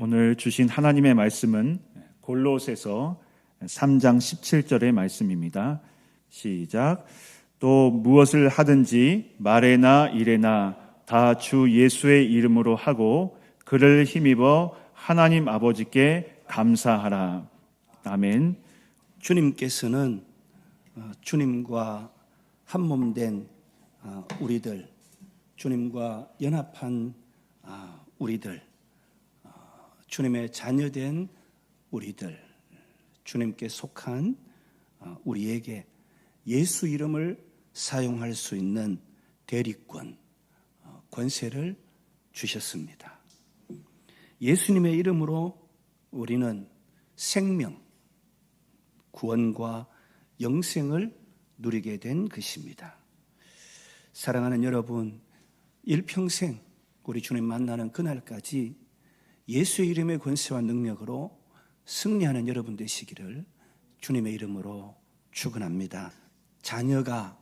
오늘 주신 하나님의 말씀은 골로새서 3장 17절의 말씀입니다. 시작. 또 무엇을 하든지 말에나 일에나 다 주 예수의 이름으로 하고 그를 힘입어 하나님 아버지께 감사하라. 아멘. 주님께서는 주님과 한 몸 된 우리들, 주님과 연합한 우리들, 주님의 자녀된 우리들, 주님께 속한 우리에게 예수 이름을 사용할 수 있는 대리권, 권세를 주셨습니다. 예수님의 이름으로 우리는 생명, 구원과 영생을 누리게 된 것입니다. 사랑하는 여러분, 일평생 우리 주님 만나는 그날까지 예수의 이름의 권세와 능력으로 승리하는 여러분 되시기를 주님의 이름으로 축원합니다. 자녀가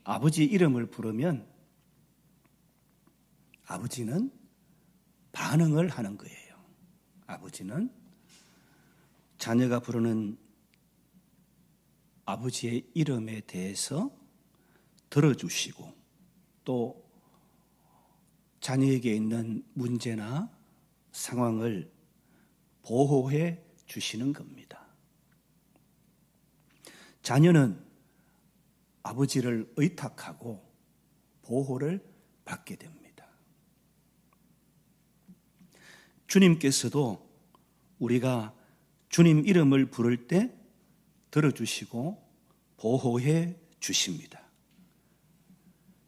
아버지 이름을 부르면 아버지는 반응을 하는 거예요. 아버지는 자녀가 부르는 아버지의 이름에 대해서 들어주시고 또 자녀에게 있는 문제나 상황을 보호해 주시는 겁니다. 자녀는 아버지를 의탁하고 보호를 받게 됩니다. 주님께서도 우리가 주님 이름을 부를 때 들어주시고 보호해 주십니다.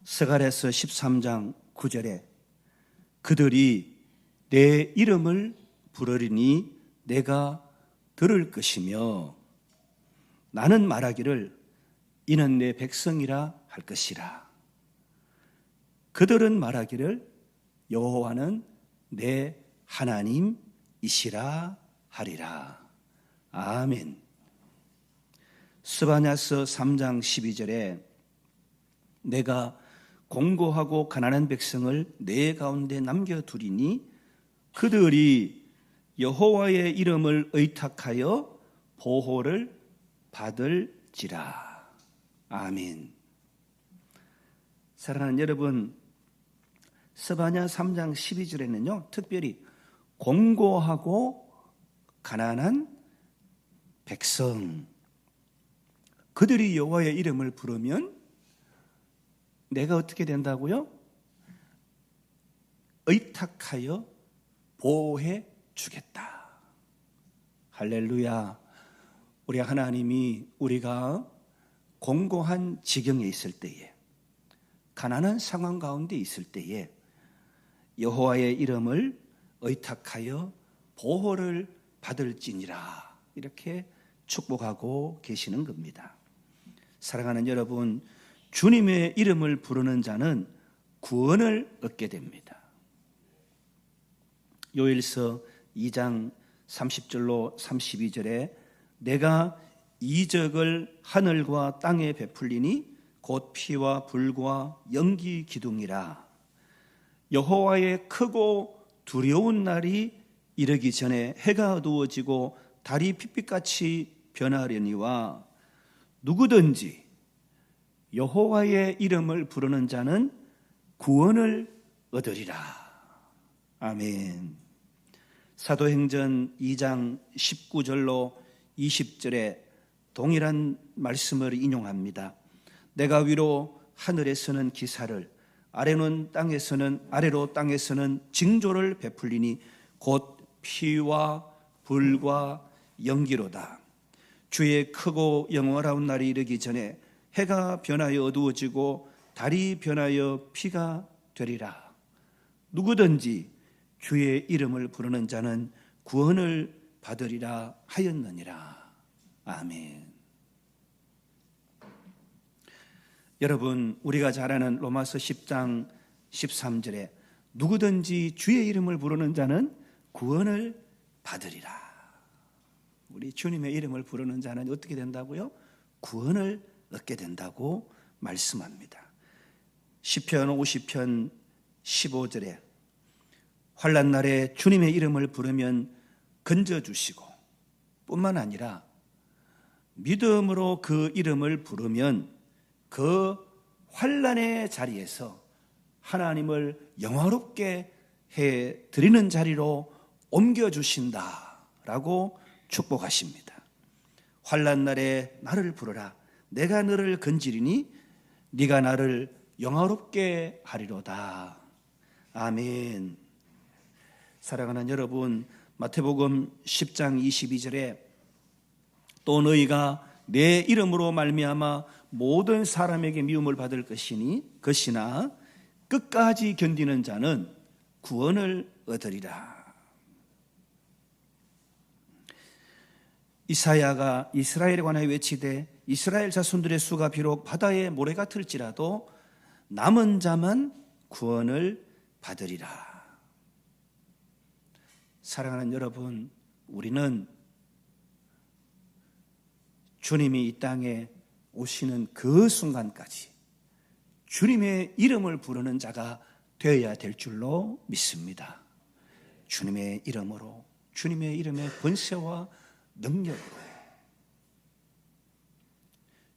스가랴서 13장 9절에 그들이 내 이름을 부르리니 내가 들을 것이며 나는 말하기를 이는 내 백성이라 할 것이라. 그들은 말하기를 여호와는 내 하나님이시라 하리라. 아멘. 스바냐서 3장 12절에 내가 공고하고 가난한 백성을 내 가운데 남겨두리니 그들이 여호와의 이름을 의탁하여 보호를 받을지라. 아멘. 사랑하는 여러분, 스바냐 3장 12절에는요 특별히 공고하고 가난한 백성, 그들이 여호와의 이름을 부르면 내가 어떻게 된다고요? 의탁하여 보호해 주겠다. 할렐루야. 우리 하나님이 우리가 공고한 지경에 있을 때에, 가난한 상황 가운데 있을 때에 여호와의 이름을 의탁하여 보호를 받을지니라 이렇게 축복하고 계시는 겁니다. 사랑하는 여러분, 주님의 이름을 부르는 자는 구원을 얻게 됩니다. 요엘서 2장 30절로 32절에 내가 이적을 하늘과 땅에 베풀리니 곧 피와 불과 연기 기둥이라. 여호와의 크고 두려운 날이 이르기 전에 해가 어두워지고 달이 핏빛같이 변하려니와 누구든지 여호와의 이름을 부르는 자는 구원을 얻으리라. 아멘. 사도행전 2장 19절로 20절에 동일한 말씀을 인용합니다. 내가 위로 하늘에서는 기사를 아래로 땅에서는 징조를 베풀리니 곧 피와 불과 연기로다. 주의 크고 영원한 날이 이르기 전에 해가 변하여 어두워지고 달이 변하여 피가 되리라. 누구든지 주의 이름을 부르는 자는 구원을 받으리라 하였느니라. 아멘. 여러분, 우리가 잘 아는 로마서 10장 13절에 누구든지 주의 이름을 부르는 자는 구원을 받으리라. 우리 주님의 이름을 부르는 자는 어떻게 된다고요? 구원을 얻게 된다고 말씀합니다. 시편 50편 15절에 환난 날에 주님의 이름을 부르면 건져주시고 뿐만 아니라 믿음으로 그 이름을 부르면 그 환난의 자리에서 하나님을 영화롭게 해드리는 자리로 옮겨주신다라고 축복하십니다. 환난 날에 나를 부르라. 내가 너를 건지리니 네가 나를 영화롭게 하리로다. 아멘. 사랑하는 여러분, 마태복음 10장 22절에 또 너희가 내 이름으로 말미암아 모든 사람에게 미움을 받을 것이나 끝까지 견디는 자는 구원을 얻으리라. 이사야가 이스라엘에 관하여 외치되 이스라엘 자손들의 수가 비록 바다의 모래 같을지라도 남은 자만 구원을 받으리라. 사랑하는 여러분, 우리는 주님이 이 땅에 오시는 그 순간까지 주님의 이름을 부르는 자가 되어야 될 줄로 믿습니다. 주님의 이름으로, 주님의 이름의 권세와 능력으로,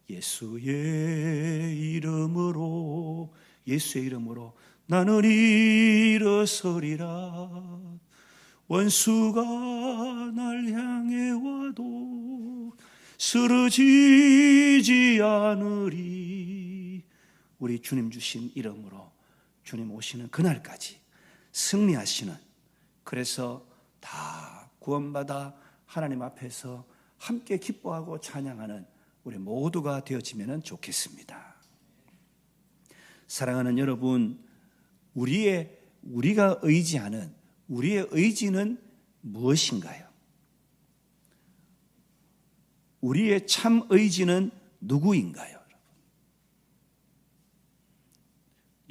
예수의 이름으로 나는 일어서리라. 원수가 날 향해 와도 쓰러지지 않으리. 우리 주님 주신 이름으로 주님 오시는 그날까지 승리하시는, 그래서 다 구원받아 하나님 앞에서 함께 기뻐하고 찬양하는 우리 모두가 되어지면 좋겠습니다. 사랑하는 여러분, 우리가 의지하는 우리의 의지는 무엇인가요? 우리의 참 의지는 누구인가요?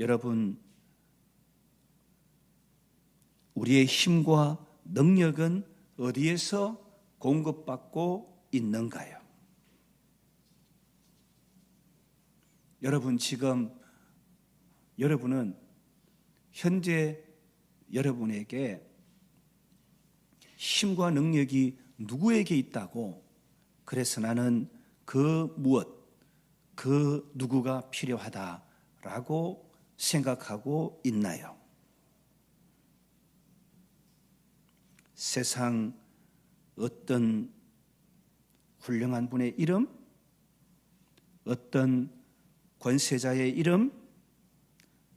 여러분, 우리의 힘과 능력은 어디에서 공급받고 있는가요? 여러분, 지금 여러분은 현재 여러분에게 힘과 능력이 누구에게 있다고, 그래서 나는 그 누구가 필요하다라고 생각하고 있나요? 세상 어떤 훌륭한 분의 이름, 어떤 권세자의 이름,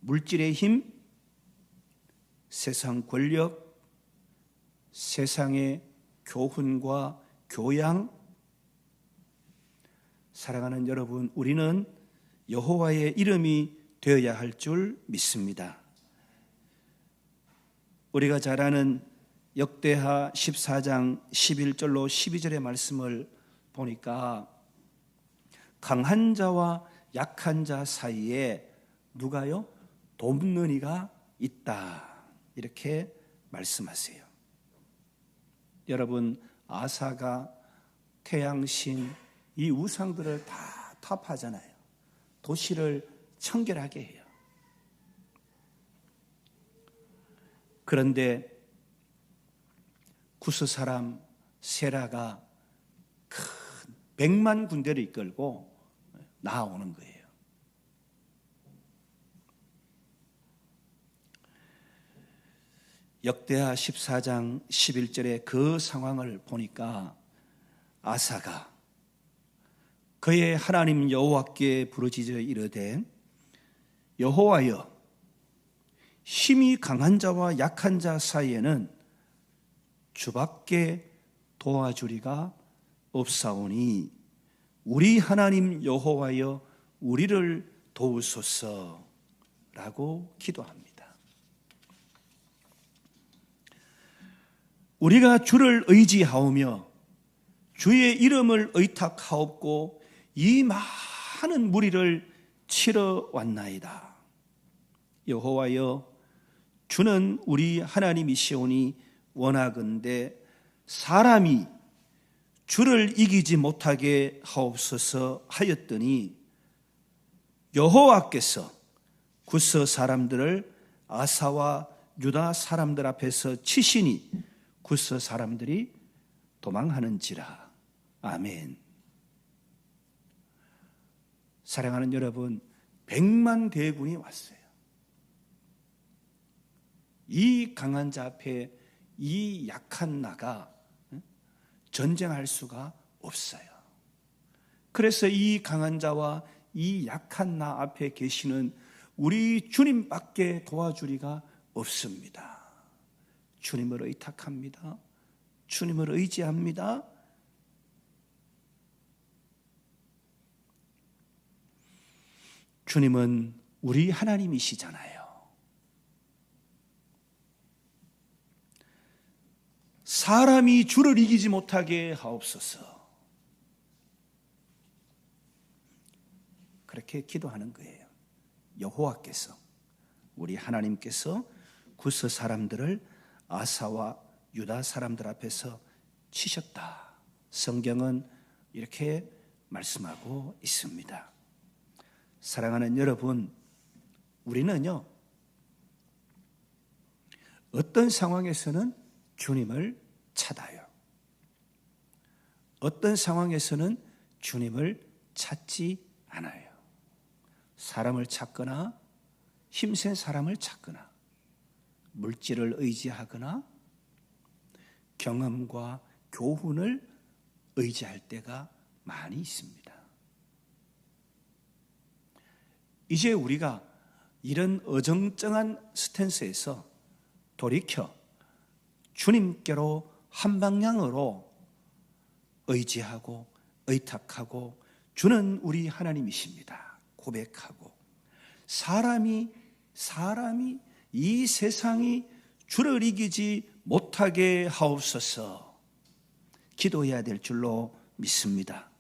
물질의 힘, 세상 권력, 세상의 교훈과 교양. 사랑하는 여러분, 우리는 여호와의 이름이 되어야 할 줄 믿습니다. 우리가 잘 아는 역대하 14장 11절로 12절의 말씀을 보니까 강한 자와 약한 자 사이에 누가요? 돕는 이가 있다, 이렇게 말씀하세요. 여러분, 아사가 태양신 이 우상들을 다 타파하잖아요. 도시를 청결하게 해요. 그런데 구스 사람 세라가 큰 100만 군대를 이끌고 나아오는 거예요. 역대하 14장 11절에 그 상황을 보니까 아사가 그의 하나님 여호와께 부르짖어 이르되 여호와여, 힘이 강한 자와 약한 자 사이에는 주밖에 도와주리가 없사오니 우리 하나님 여호와여 우리를 도우소서라고 기도합니다. 우리가 주를 의지하오며 주의 이름을 의탁하옵고 이 많은 무리를 치러 왔나이다. 여호와여, 주는 우리 하나님이시오니 원하건대 사람이 주를 이기지 못하게 하옵소서 하였더니 여호와께서 구스 사람들을 아사와 유다 사람들 앞에서 치시니 구스 사람들이 도망하는지라. 아멘. 사랑하는 여러분, 100만 대군이 왔어요. 이 강한 자 앞에 이 약한 나가 전쟁할 수가 없어요. 그래서 이 강한 자와 이 약한 나 앞에 계시는 우리 주님밖에 도와주리가 없습니다. 주님을 의탁합니다. 주님을 의지합니다. 주님은 우리 하나님이시잖아요. 사람이 주를 이기지 못하게 하옵소서. 그렇게 기도하는 거예요. 여호와께서, 우리 하나님께서 구스 사람들을 아사와 유다 사람들 앞에서 치셨다. 성경은 이렇게 말씀하고 있습니다. 사랑하는 여러분, 우리는요, 어떤 상황에서는 주님을 찾아요. 어떤 상황에서는 주님을 찾지 않아요. 사람을 찾거나 힘센 사람을 찾거나 물질을 의지하거나 경험과 교훈을 의지할 때가 많이 있습니다. 이제 우리가 이런 어정쩡한 스탠스에서 돌이켜 주님께로 한 방향으로 의지하고 의탁하고 주는 우리 하나님이십니다 고백하고, 사람이 이 세상이 주를 이기지 못하게 하옵소서 기도해야 될 줄로 믿습니다.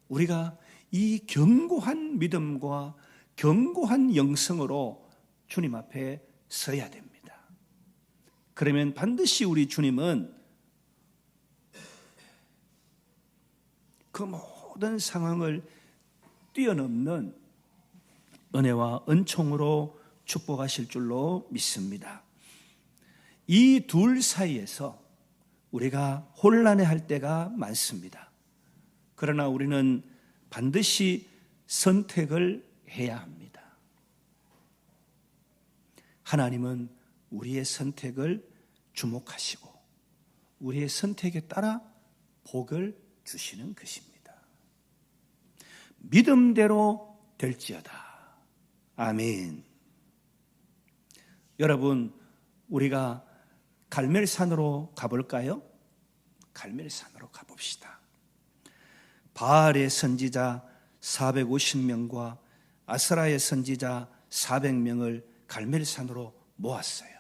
우리가 이 견고한 믿음과 견고한 영성으로 주님 앞에 서야 됩니다. 그러면 반드시 우리 주님은 그 모든 상황을 뛰어넘는 은혜와 은총으로 축복하실 줄로 믿습니다. 이 둘 사이에서 우리가 혼란해할 때가 많습니다. 그러나 우리는 반드시 선택을 해야 합니다. 하나님은 우리의 선택을 주목하시고 우리의 선택에 따라 복을 주시는 것입니다. 믿음대로 될지어다. 아멘. 여러분, 우리가 갈멜산으로 가볼까요? 갈멜산으로 가봅시다. 바알의 선지자 450명과 아스라의 선지자 400명을 갈멜산으로 모았어요.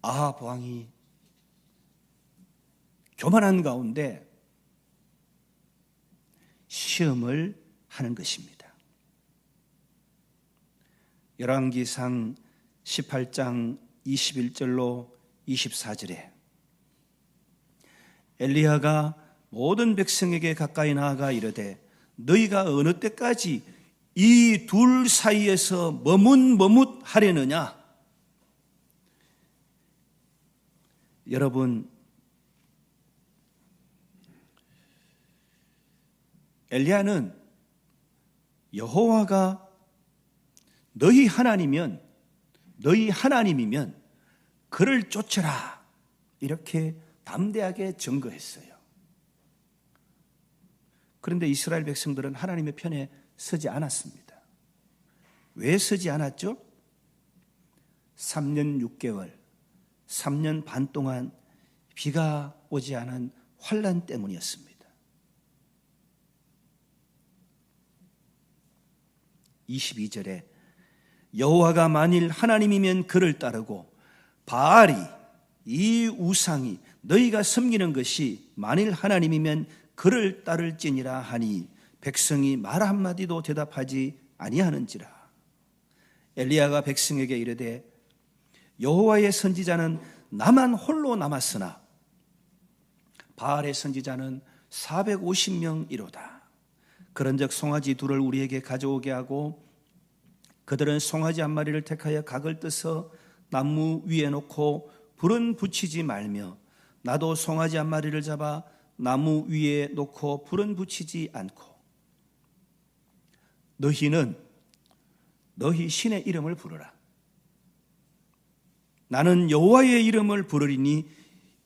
아합 왕이 교만한 가운데 시험을 하는 것입니다. 열왕기상 18장 21절로 24절에 엘리야가 모든 백성에게 가까이 나아가 이르되 너희가 어느 때까지 이 둘 사이에서 머뭇머뭇하려느냐. 여러분, 엘리야는 여호와가 너희 하나님이면 그를 쫓으라 이렇게 담대하게 증거했어요. 그런데 이스라엘 백성들은 하나님의 편에 서지 않았습니다. 왜 서지 않았죠? 3년 6개월, 3년 반 동안 비가 오지 않은 환난 때문이었습니다. 22절에 여호와가 만일 하나님이면 그를 따르고 바알이 이 우상이 너희가 섬기는 것이 만일 하나님이면 그를 따를지니라 하니 백성이 말 한마디도 대답하지 아니하는지라. 엘리야가 백성에게 이르되 여호와의 선지자는 나만 홀로 남았으나 바알의 선지자는 450명이로다. 그런즉 송아지 둘을 우리에게 가져오게 하고 그들은 송아지 한 마리를 택하여 각을 떠서 나무 위에 놓고 불은 붙이지 말며 나도 송아지 한 마리를 잡아 나무 위에 놓고 불은 붙이지 않고 너희는 너희 신의 이름을 부르라. 나는 여호와의 이름을 부르리니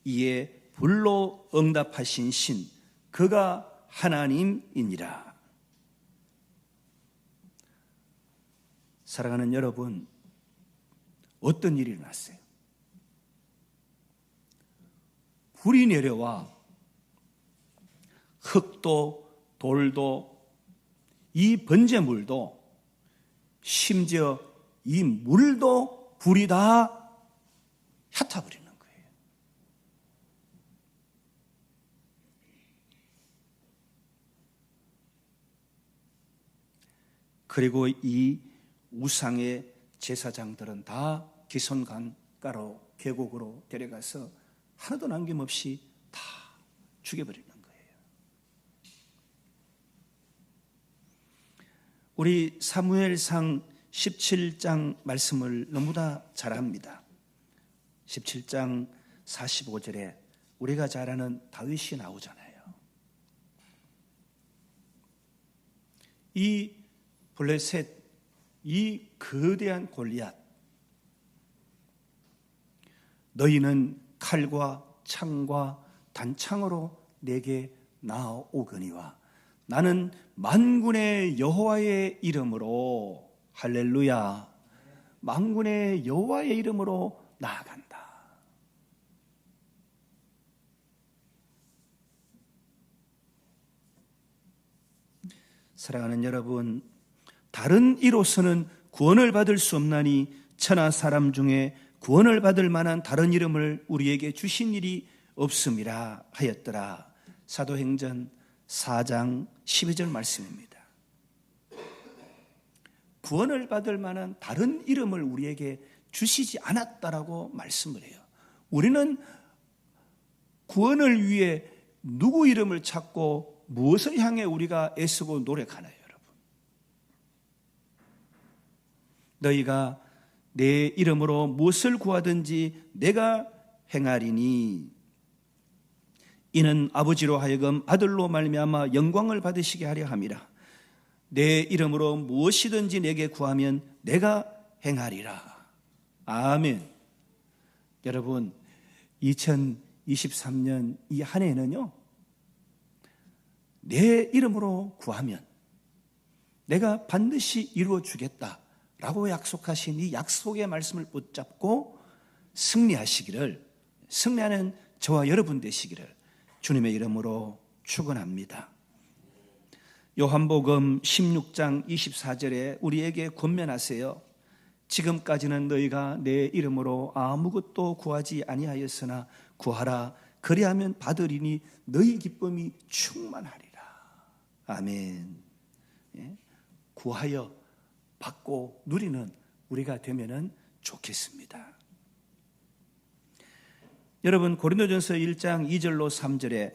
이에 불로 응답하신 신 그가 하나님이니라. 사랑하는 여러분, 어떤 일이 일어났어요? 불이 내려와 흙도 돌도 이 번제물도 심지어 이 물도 불이 다 얕아버리는 거예요. 그리고 이 우상의 제사장들은 다 기손강가로 계곡으로 데려가서 하나도 남김없이 다 죽여버리는 거예요. 우리 사무엘상 17장 말씀을 너무나 잘 압니다. 17장 45절에 우리가 잘 아는 다윗이 나오잖아요. 이 블레셋, 이 거대한 골리앗, 너희는 칼과 창과 단창으로 내게 나아오거니와 나는 만군의 여호와의 이름으로 할렐루야, 만군의 여호와의 이름으로 나아간다. 사랑하는 여러분, 다른 이로서는 구원을 받을 수 없나니 천하 사람 중에 구원을 받을 만한 다른 이름을 우리에게 주신 일이 없음이라 하였더라. 사도행전 4장 12절 말씀입니다. 구원을 받을 만한 다른 이름을 우리에게 주시지 않았다라고 말씀을 해요. 우리는 구원을 위해 누구 이름을 찾고 무엇을 향해 우리가 애쓰고 노력하나요, 여러분? 너희가 내 이름으로 무엇을 구하든지 내가 행하리니 이는 아버지로 하여금 아들로 말미암아 영광을 받으시게 하려 함이라. 내 이름으로 무엇이든지 내게 구하면 내가 행하리라. 아멘. 여러분, 2023년 이 한 해는요, 내 이름으로 구하면 내가 반드시 이루어 주겠다라고 약속하신 이 약속의 말씀을 붙잡고 승리하시기를, 승리하는 저와 여러분 되시기를 주님의 이름으로 축원합니다. 요한복음 16장 24절에 우리에게 권면하세요. 지금까지는 너희가 내 이름으로 아무것도 구하지 아니하였으나 구하라. 그리하면 받으리니 너희 기쁨이 충만하리라. 아멘. 예? 구하여 받고 누리는 우리가 되면은 좋겠습니다. 여러분, 고린도전서 1장 2절로 3절에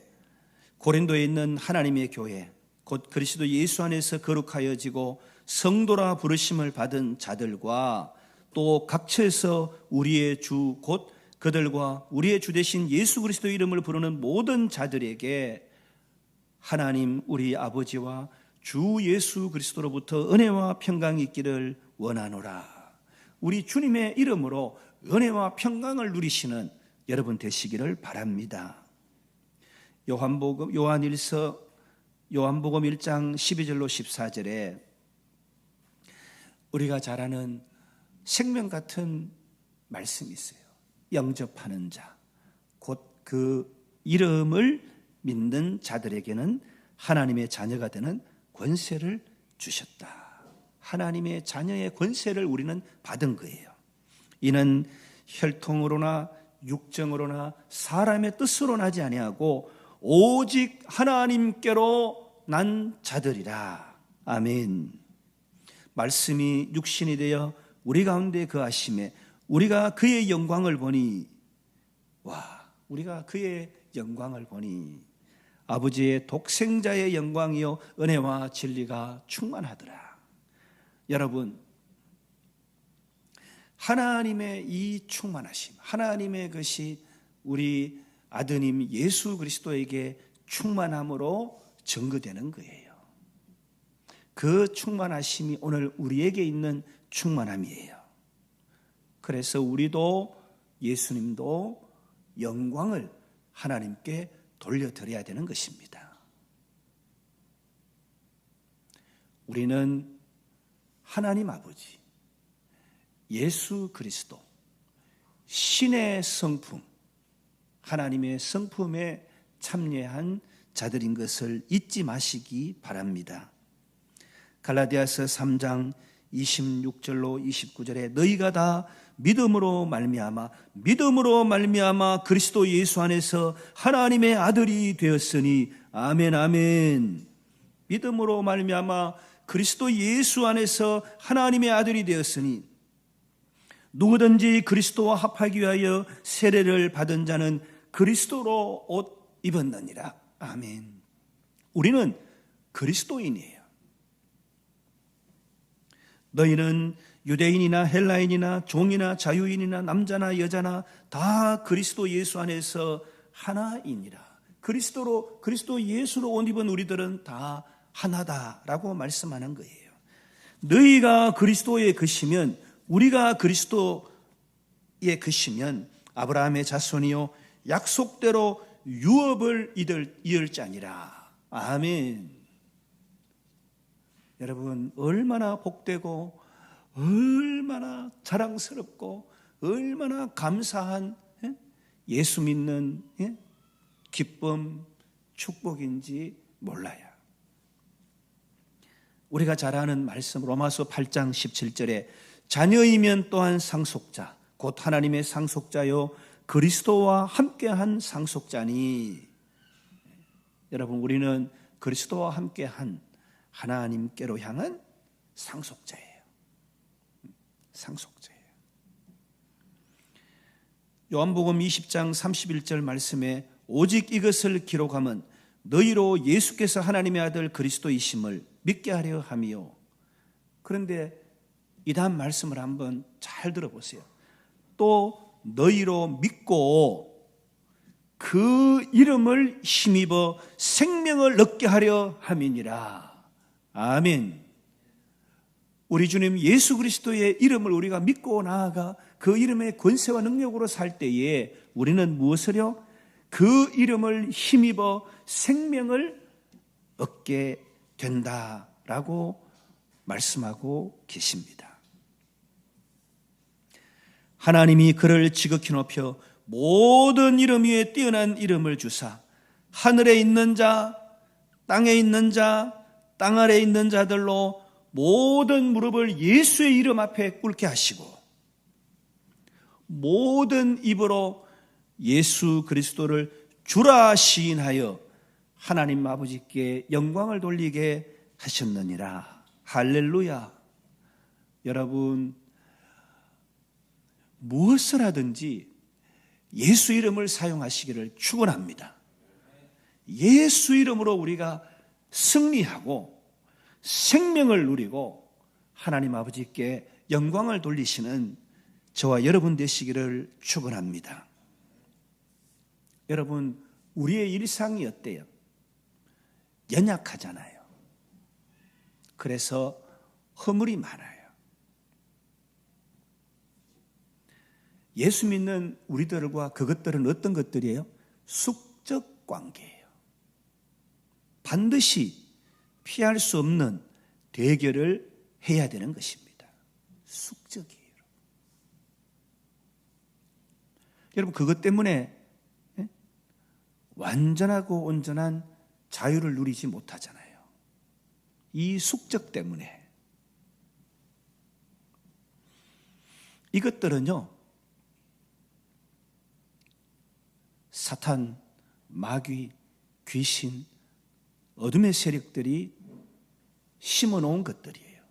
고린도에 있는 하나님의 교회, 곧 그리스도 예수 안에서 거룩하여지고 성도라 부르심을 받은 자들과 또 각처에서 우리의 주 곧 그들과 우리의 주 되신 예수 그리스도 이름을 부르는 모든 자들에게 하나님 우리 아버지와 주 예수 그리스도로부터 은혜와 평강이 있기를 원하노라. 우리 주님의 이름으로 은혜와 평강을 누리시는 여러분 되시기를 바랍니다. 요한복음 1장 12절로 14절에 우리가 잘 아는 생명 같은 말씀이 있어요. 영접하는 자, 곧 그 이름을 믿는 자들에게는 하나님의 자녀가 되는 권세를 주셨다. 하나님의 자녀의 권세를 우리는 받은 거예요. 이는 혈통으로나 육정으로나 사람의 뜻으로 나지 아니하고 오직 하나님께로 난 자들이라. 아멘. 말씀이 육신이 되어 우리 가운데 거하심에 우리가 그의 영광을 보니, 와, 우리가 그의 영광을 보니, 아버지의 독생자의 영광이요 은혜와 진리가 충만하더라. 여러분, 하나님의 이 충만하심, 하나님의 것이 우리 아드님 예수 그리스도에게 충만함으로 증거되는 거예요. 그 충만하심이 오늘 우리에게 있는 충만함이에요. 그래서 우리도 예수님도 영광을 하나님께 돌려드려야 되는 것입니다. 우리는 하나님 아버지, 예수 그리스도, 신의 성품, 하나님의 성품에 참여한 자들인 것을 잊지 마시기 바랍니다. 갈라디아서 3장 26절로 29절에 너희가 다 믿음으로 말미암아 그리스도 예수 안에서 하나님의 아들이 되었으니 아멘 아멘. 믿음으로 말미암아 그리스도 예수 안에서 하나님의 아들이 되었으니 누구든지 그리스도와 합하기 위하여 세례를 받은 자는 그리스도로 옷 입었느니라. 아멘. 우리는 그리스도인이에요. 너희는 유대인이나 헬라인이나 종이나 자유인이나 남자나 여자나 다 그리스도 예수 안에서 하나이니라. 그리스도 예수로 옷 입은 우리들은 다 하나다라고 말씀하는 거예요. 너희가 그리스도의 것이면, 우리가 그리스도의 것이면 아브라함의 자손이요 약속대로 유업을 이을 자니라. 아멘. 여러분, 얼마나 복되고 얼마나 자랑스럽고 얼마나 감사한 예수 믿는 기쁨, 축복인지 몰라요. 우리가 잘 아는 말씀 로마서 8장 17절에 자녀이면 또한 상속자, 곧 하나님의 상속자요 그리스도와 함께한 상속자니. 여러분, 우리는 그리스도와 함께한 하나님께로 향한 상속자예요. 상속자예요. 요한복음 20장 31절 말씀에 오직 이것을 기록함은 너희로 예수께서 하나님의 아들 그리스도이심을 믿게 하려 함이요. 그런데 이 다음 말씀을 한번 잘 들어보세요. 또 너희로 믿고 그 이름을 힘입어 생명을 얻게 하려 함이니라. 아멘. 우리 주님 예수 그리스도의 이름을 우리가 믿고 나아가 그 이름의 권세와 능력으로 살 때에 우리는 무엇을요? 그 이름을 힘입어 생명을 얻게 된다라고 말씀하고 계십니다. 하나님이 그를 지극히 높여 모든 이름 위에 뛰어난 이름을 주사 하늘에 있는 자, 땅에 있는 자, 땅 아래에 있는 자들로 모든 무릎을 예수의 이름 앞에 꿇게 하시고 모든 입으로 예수 그리스도를 주라 시인하여 하나님 아버지께 영광을 돌리게 하셨느니라. 할렐루야. 여러분, 무엇을 하든지 예수 이름을 사용하시기를 축원합니다. 예수 이름으로 우리가 승리하고 생명을 누리고 하나님 아버지께 영광을 돌리시는 저와 여러분 되시기를 축원합니다. 여러분, 우리의 일상이 어때요? 연약하잖아요. 그래서 허물이 많아요. 예수 믿는 우리들과 그것들은 어떤 것들이에요? 숙적 관계예요. 반드시 피할 수 없는 대결을 해야 되는 것입니다. 숙적이에요. 여러분, 그것 때문에 완전하고 온전한 자유를 누리지 못하잖아요. 이 숙적 때문에. 이것들은요, 사탄, 마귀, 귀신, 어둠의 세력들이 심어놓은 것들이에요.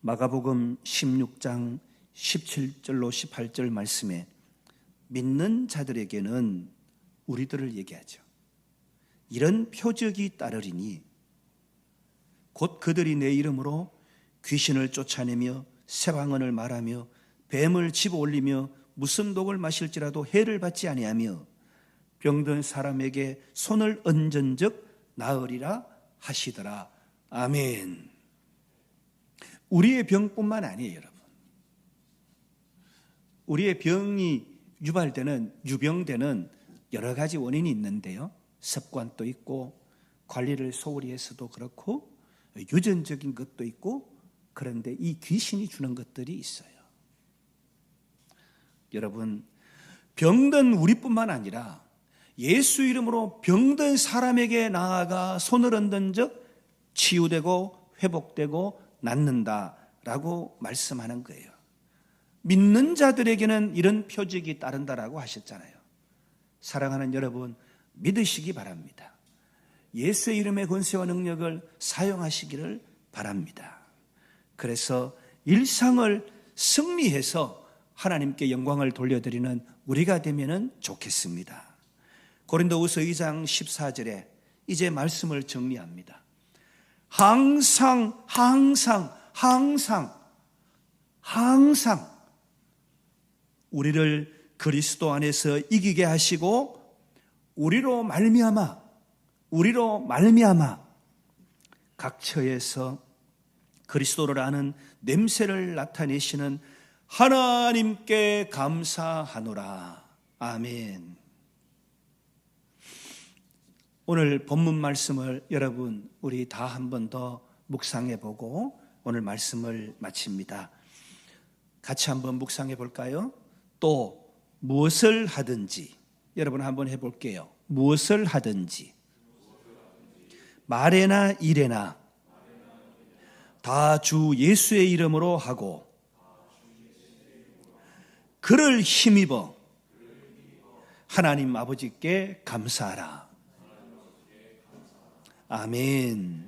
마가복음 16장 17절로 18절 말씀에 믿는 자들에게는 우리들을 얘기하죠. 이런 표적이 따르리니 곧 그들이 내 이름으로 귀신을 쫓아내며 새방언을 말하며 뱀을 집어올리며 무슨 독을 마실지라도 해를 받지 아니하며 병든 사람에게 손을 얹은즉 나으리라 하시더라. 아멘. 우리의 병뿐만 아니에요, 여러분. 우리의 병이 유병되는 여러 가지 원인이 있는데요. 습관도 있고 관리를 소홀히 해서도 그렇고 유전적인 것도 있고, 그런데 이 귀신이 주는 것들이 있어요. 여러분, 병든 우리뿐만 아니라 예수 이름으로 병든 사람에게 나아가 손을 얹은 즉 치유되고 회복되고 낫는다라고 말씀하는 거예요. 믿는 자들에게는 이런 표적이 따른다라고 하셨잖아요. 사랑하는 여러분, 믿으시기 바랍니다. 예수의 이름의 권세와 능력을 사용하시기를 바랍니다. 그래서 일상을 승리해서 하나님께 영광을 돌려드리는 우리가 되면 좋겠습니다. 고린도후서 2장 14절에 이제 말씀을 정리합니다. 항상 우리를 그리스도 안에서 이기게 하시고 우리로 말미암아 각 처에서 그리스도를 아는 냄새를 나타내시는 하나님께 감사하노라. 아멘. 오늘 본문 말씀을 여러분 우리 다 한 번 더 묵상해 보고 오늘 말씀을 마칩니다. 같이 한번 묵상해 볼까요? 또 무엇을 하든지, 여러분 한번 해볼게요. 무엇을 하든지 말에나 일에나 다 주 예수의 이름으로 하고 그를 힘입어 하나님 아버지께 감사하라. 아멘.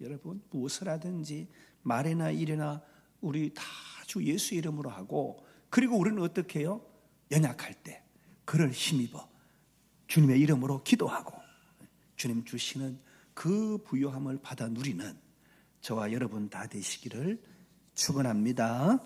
여러분, 무엇을 하든지 말에나 일에나 우리 다 주 예수 이름으로 하고, 그리고 우리는 어떻게 해요? 연약할 때 그를 힘입어 주님의 이름으로 기도하고 주님 주시는 그 부요함을 받아 누리는 저와 여러분 다 되시기를 축원합니다.